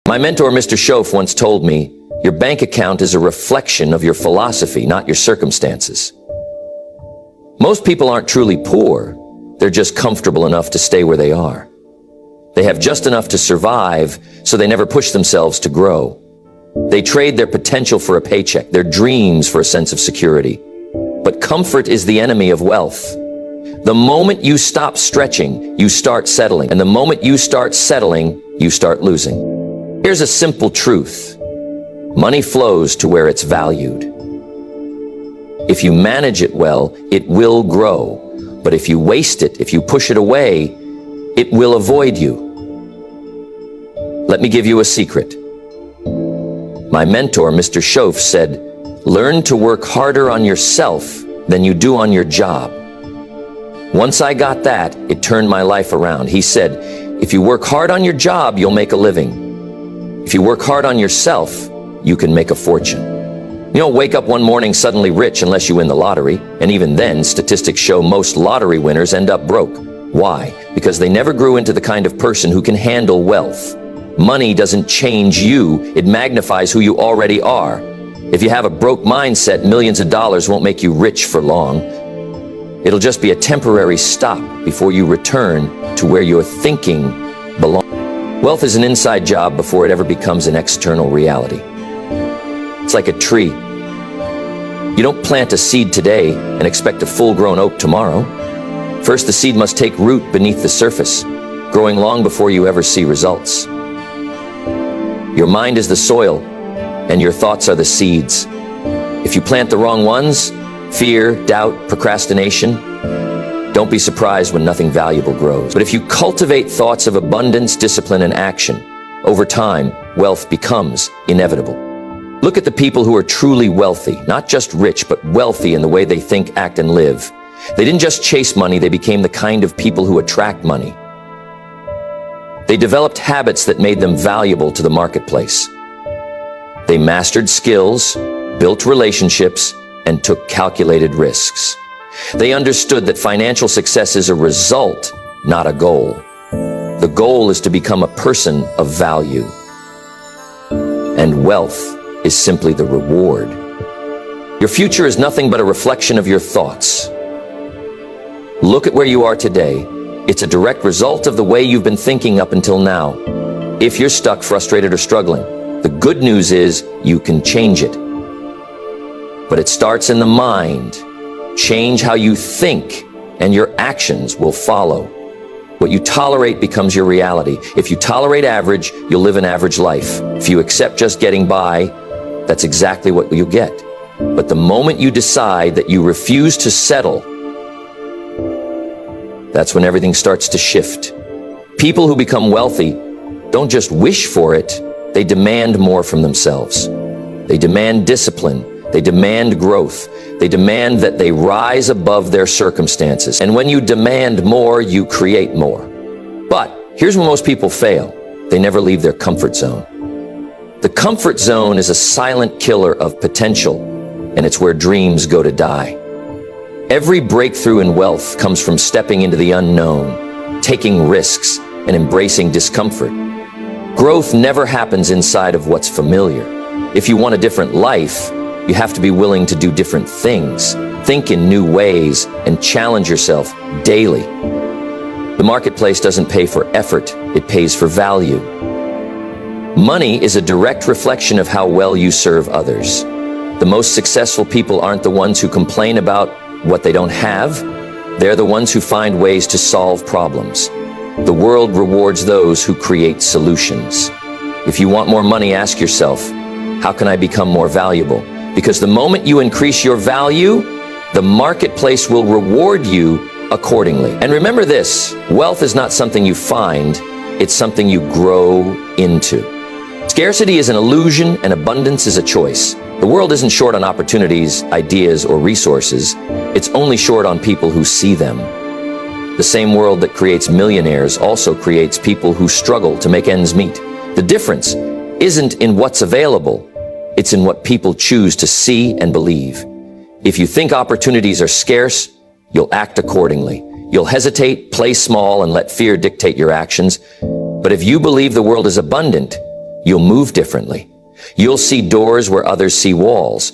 My mentor, Mr. Shoaff, once told me, your bank account is a reflection of your philosophy, not your circumstances. Most people aren't truly poor. They're just comfortable enough to stay where they are. They have just enough to survive, so they never push themselves to grow. They trade their potential for a paycheck, their dreams for a sense of security. But comfort is the enemy of wealth. The moment you stop stretching, you start settling. And the moment you start settling, you start losing. Here's a simple truth. Money flows to where it's valued. If you manage it well, it will grow. But if you waste it, if you push it away, it will avoid you. Let me give you a secret. My mentor, Mr. Shoaff, said, learn to work harder on yourself than you do on your job. Once I got that, it turned my life around. He said, if you work hard on your job, you'll make a living. If you work hard on yourself, you can make a fortune. You don't wake up one morning suddenly rich unless you win the lottery. And even then, statistics show most lottery winners end up broke. Why? Because they never grew into the kind of person who can handle wealth. Money doesn't change you, it magnifies who you already are. If you have a broke mindset, millions of dollars won't make you rich for long. It'll just be a temporary stop before you return to where your thinking belongs. Wealth is an inside job before it ever becomes an external reality. It's like a tree. You don't plant a seed today and expect a full-grown oak tomorrow. First, the seed must take root beneath the surface, growing long before you ever see results. Your mind is the soil, and your thoughts are the seeds. If you plant the wrong ones, fear, doubt, procrastination, don't be surprised when nothing valuable grows. But if you cultivate thoughts of abundance, discipline, and action, over time, wealth becomes inevitable. Look at the people who are truly wealthy, not just rich, but wealthy in the way they think, act, and live. They didn't just chase money, they became the kind of people who attract money. They developed habits that made them valuable to the marketplace. They mastered skills, built relationships, and took calculated risks. They understood that financial success is a result, not a goal. The goal is to become a person of value. And wealth is simply the reward. Your future is nothing but a reflection of your thoughts. Look at where you are today. It's a direct result of the way you've been thinking up until now. If you're stuck, frustrated, or struggling, the good news is you can change it. But it starts in the mind. Change how you think, and your actions will follow. What you tolerate becomes your reality. If you tolerate average, you'll live an average life. If you accept just getting by, that's exactly what you'll get. But the moment you decide that you refuse to settle, that's when everything starts to shift. People who become wealthy don't just wish for it, they demand more from themselves. They demand discipline. They demand growth. They demand that they rise above their circumstances. And when you demand more, you create more. But here's where most people fail. They never leave their comfort zone. The comfort zone is a silent killer of potential, and it's where dreams go to die. Every breakthrough in wealth comes from stepping into the unknown, taking risks, and embracing discomfort. Growth never happens inside of what's familiar. If you want a different life, you have to be willing to do different things, think in new ways, and challenge yourself daily. The marketplace doesn't pay for effort, it pays for value. Money is a direct reflection of how well you serve others. The most successful people aren't the ones who complain about what they don't have. They're the ones who find ways to solve problems. The world rewards those who create solutions. If you want more money, ask yourself, how can I become more valuable? Because the moment you increase your value, the marketplace will reward you accordingly. And remember this, wealth is not something you find, it's something you grow into. Scarcity is an illusion and abundance is a choice. The world isn't short on opportunities, ideas, or resources. It's only short on people who see them. The same world that creates millionaires also creates people who struggle to make ends meet. The difference isn't in what's available, it's in what people choose to see and believe. If you think opportunities are scarce, you'll act accordingly. You'll hesitate, play small, and let fear dictate your actions. But if you believe the world is abundant, You'll move differently. You'll see doors where others see walls.